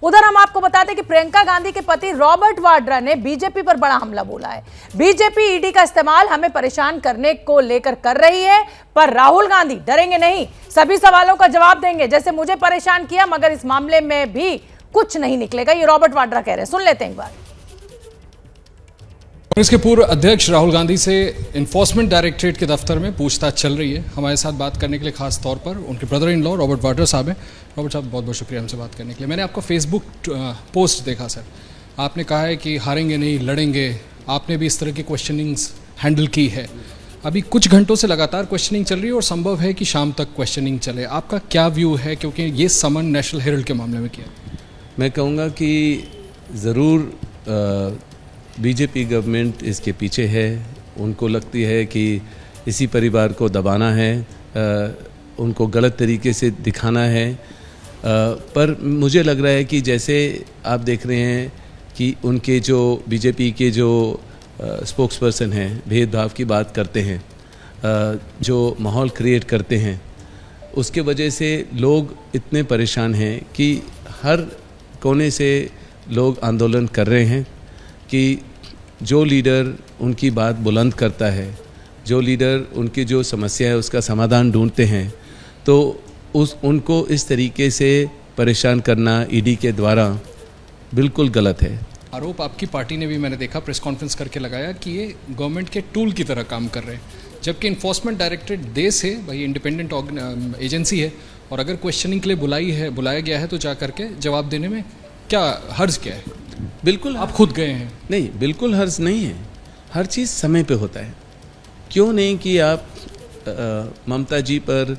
उधर हम आपको बता दें कि प्रियंका गांधी के पति रॉबर्ट वाड्रा ने बीजेपी पर बड़ा हमला बोला है। बीजेपी ईडी का इस्तेमाल हमें परेशान करने को लेकर कर रही है, पर राहुल गांधी डरेंगे नहीं, सभी सवालों का जवाब देंगे। जैसे मुझे परेशान किया, मगर इस मामले में भी कुछ नहीं निकलेगा, ये रॉबर्ट वाड्रा कह रहे हैं। सुन लेते हैं एक बार। कांग्रेस के पूर्व अध्यक्ष राहुल गांधी से इन्फोर्समेंट डायरेक्टरेट के दफ्तर में पूछताछ चल रही है। हमारे साथ बात करने के लिए खास तौर पर उनके brother in law Robert Vadra साहब हैं। रॉबर्ट साहब, बहुत बहुत शुक्रिया हमसे बात करने के लिए। मैंने आपका फेसबुक पोस्ट देखा सर, आपने कहा है कि हारेंगे नहीं लड़ेंगे। आपने भी इस तरह की क्वेश्चनिंग्स हैंडल की है। अभी कुछ घंटों से लगातार क्वेश्चनिंग चल रही है और संभव है कि शाम तक क्वेश्चनिंग चले। आपका क्या व्यू है, क्योंकि ये समन नेशनल हेराल्ड के मामले में किया? मैं कहूँगा कि ज़रूर बीजेपी गवर्नमेंट इसके पीछे है। उनको लगती है कि इसी परिवार को दबाना है, उनको गलत तरीके से दिखाना है। पर मुझे लग रहा है कि जैसे आप देख रहे हैं कि उनके जो बीजेपी के जो स्पोक्स पर्सन हैं, भेदभाव की बात करते हैं, जो माहौल क्रिएट करते हैं, उसके वजह से लोग इतने परेशान हैं कि हर कोने से लोग आंदोलन कर रहे हैं कि जो लीडर उनकी बात बुलंद करता है, जो लीडर उनकी जो समस्या है उसका समाधान ढूंढते हैं, तो उनको इस तरीके से परेशान करना ईडी के द्वारा बिल्कुल गलत है। आरोप आपकी पार्टी ने भी, मैंने देखा, प्रेस कॉन्फ्रेंस करके लगाया कि ये गवर्नमेंट के टूल की तरह काम कर रहे हैं, जबकि इन्फोर्समेंट डायरेक्टरेट देश है भाई, इंडिपेंडेंट एजेंसी है, और अगर क्वेश्चनिंग के लिए बुलाया गया है तो जा करके जवाब देने में क्या हर्ज क्या है? बिल्कुल, आप खुद गए हैं। नहीं, बिल्कुल हर्ज नहीं है। हर चीज़ समय पे होता है। क्यों नहीं कि आप ममता जी पर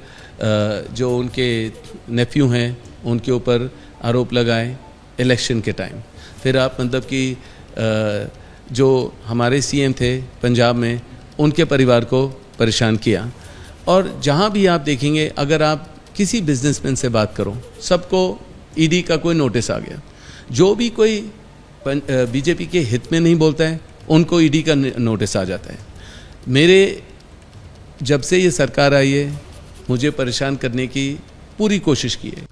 जो उनके नेफ्यू हैं उनके ऊपर आरोप लगाए इलेक्शन के टाइम, फिर आप मतलब कि जो हमारे सीएम थे पंजाब में, उनके परिवार को परेशान किया। और जहाँ भी आप देखेंगे, अगर आप किसी बिजनेसमैन से बात करो, सबको ईडी का कोई नोटिस आ गया। जो भी कोई बीजेपी के हित में नहीं बोलता है, उनको ईडी का नोटिस आ जाता है। मेरे जब से ये सरकार आई है, मुझे परेशान करने की पूरी कोशिश की है।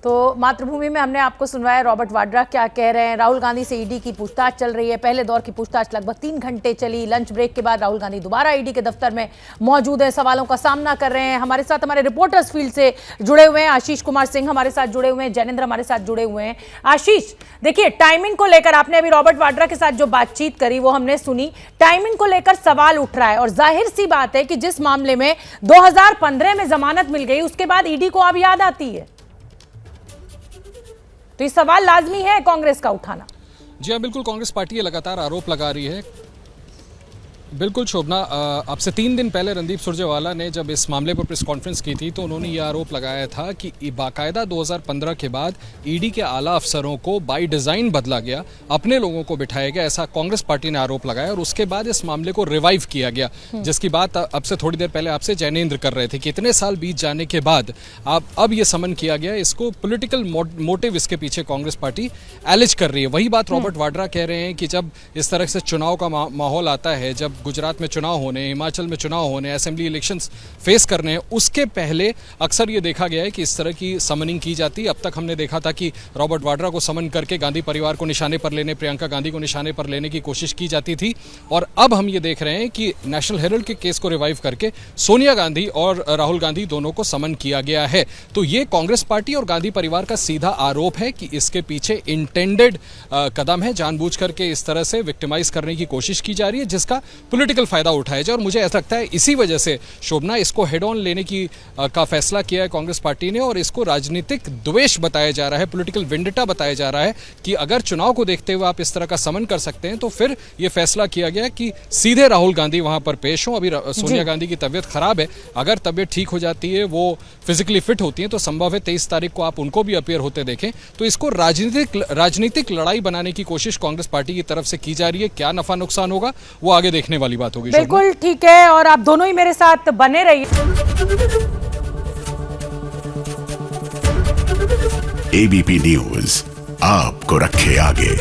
तो मातृभूमि में हमने आपको सुनवाया रॉबर्ट वाड्रा क्या कह रहे हैं। राहुल गांधी से ईडी की पूछताछ चल रही है। पहले दौर की पूछताछ लगभग 3 घंटे चली। लंच ब्रेक के बाद राहुल गांधी दोबारा ईडी के दफ्तर में मौजूद है, सवालों का सामना कर रहे हैं। हमारे साथ हमारे रिपोर्टर्स फील्ड से जुड़े हुए हैं। आशीष कुमार सिंह हमारे साथ जुड़े हुए हैं, जैनेंद्र हमारे साथ जुड़े हुए हैं। आशीष, देखिए, टाइमिंग को लेकर आपने अभी रॉबर्ट वाड्रा के साथ जो बातचीत करी वो हमने सुनी। टाइमिंग को लेकर सवाल उठ रहा है, और जाहिर सी बात है कि जिस मामले में 2015 में जमानत मिल गई, उसके बाद ईडी को अब याद आती है, तो ये सवाल लाजमी है कांग्रेस का उठाना। जी हाँ, बिल्कुल। कांग्रेस पार्टी ये लगातार आरोप लगा रही है। बिल्कुल शोभना, आपसे 3 दिन पहले रणदीप सुरजेवाला ने जब इस मामले पर प्रेस कॉन्फ्रेंस की थी तो उन्होंने ये आरोप लगाया था कि बाकायदा 2015 के बाद ईडी के आला अफसरों को बाय डिज़ाइन बदला गया, अपने लोगों को बिठाया गया, ऐसा कांग्रेस पार्टी ने आरोप लगाया। और उसके बाद इस मामले को रिवाइव किया गया, जिसकी बात अब से थोड़ी देर पहले आपसे जैनेंद्र कर रहे थे कि इतने साल बीत जाने के बाद अब ये समन किया गया। इसको पॉलिटिकल मोटिव इसके पीछे कांग्रेस पार्टी एलिज कर रही है। वही बात रॉबर्ट वाड्रा कह रहे हैं कि जब इस तरह से चुनाव का माहौल आता है, जब गुजरात में चुनाव होने, हिमाचल में चुनाव होने, असेंबली इलेक्शंस फेस करने हैं, उसके पहले अक्सर ये देखा गया है कि इस तरह की समनिंग की जाती है। अब तक हमने देखा था कि रॉबर्ट वाड्रा को समन करके गांधी परिवार को निशाने पर लेने, प्रियंका गांधी को निशाने पर लेने की कोशिश की जाती थी। और अब हम ये देख रहे हैं कि नेशनल हेराल्ड के केस को रिवाइव करके सोनिया गांधी और राहुल गांधी दोनों को समन किया गया है। तो ये कांग्रेस पार्टी और गांधी परिवार का सीधा आरोप है कि इसके पीछे इंटेंडेड कदम है, जानबूझ करके इस तरह से विक्टिमाइज करने की कोशिश की जा रही है, जिसका पॉलिटिकल फायदा उठाया जाए। और मुझे ऐसा लगता है इसी वजह से शोभना इसको हेड ऑन लेने का फैसला किया है कांग्रेस पार्टी ने, और इसको राजनीतिक द्वेष बताया जा रहा है, पॉलिटिकल वेंडेटा बताया जा रहा है कि अगर चुनाव को देखते हुए आप इस तरह का समन कर सकते हैं तो फिर यह फैसला किया गया कि सीधे राहुल गांधी वहां पर पेश हों। अभी सोनिया गांधी की तबीयत खराब है, अगर तबीयत ठीक हो जाती है, वो फिजिकली फिट होती है, तो संभव है 23 तारीख को आप उनको भी अपीयर होते देखें। तो इसको राजनीतिक लड़ाई बनाने की कोशिश कांग्रेस पार्टी की तरफ से की जा रही है। क्या नफा नुकसान होगा वो आगे देखने वाली बात होगी। बिल्कुल ठीक है, और आप दोनों ही मेरे साथ बने रहिए। एबीपी न्यूज आपको रखे आगे।